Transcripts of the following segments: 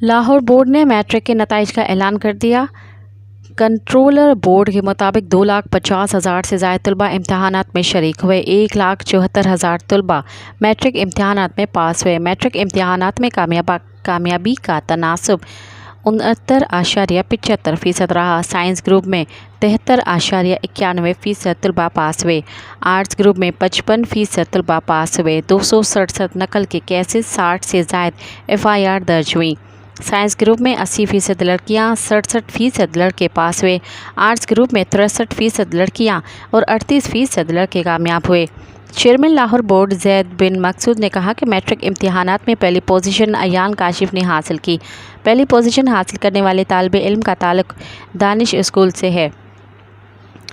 Lahore board نے matric کے نتائج کا اعلان کر دیا۔ کنٹرولر بورڈ کے مطابق 2,50,000 سے زائد طلباء امتحانات میں شریک ہوئے۔ 1,74,000 طلباء میٹرک امتحانات میں پاس ہوئے۔ میٹرک امتحانات میں کامیابی کا تناسب 69.75% رہا۔ سائنس گروپ میں 73.91% طلباء پاس ہوئے۔ آرٹس گروپ میں 55% طلباء پاس ہوئے۔ 267 نقل کے کیسز، 60 سے زائد FIR درج ہوئیں۔ سائنس گروپ میں 80% لڑکیاں، 67% لڑکے پاس ہوئے۔ آرٹس گروپ میں 63% لڑکیاں اور 38% لڑکے کامیاب ہوئے۔ چیئرمین لاہور بورڈ زید بن مقصود نے کہا کہ میٹرک امتحانات میں پہلی پوزیشن ایان کاشف نے حاصل کی۔ پہلی پوزیشن حاصل کرنے والے طالب علم کا تعلق دانش اسکول سے ہے۔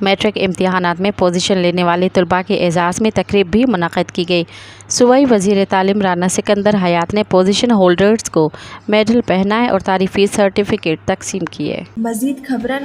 میٹرک امتحانات میں پوزیشن لینے والے طلباء کے اعزاز میں تقریب بھی منعقد کی گئی۔ صوبائی وزیر تعلیم رانا سکندر حیات نے پوزیشن ہولڈرز کو میڈل پہنائے اور تعریفی سرٹیفکیٹ تقسیم کیے۔ مزید خبرن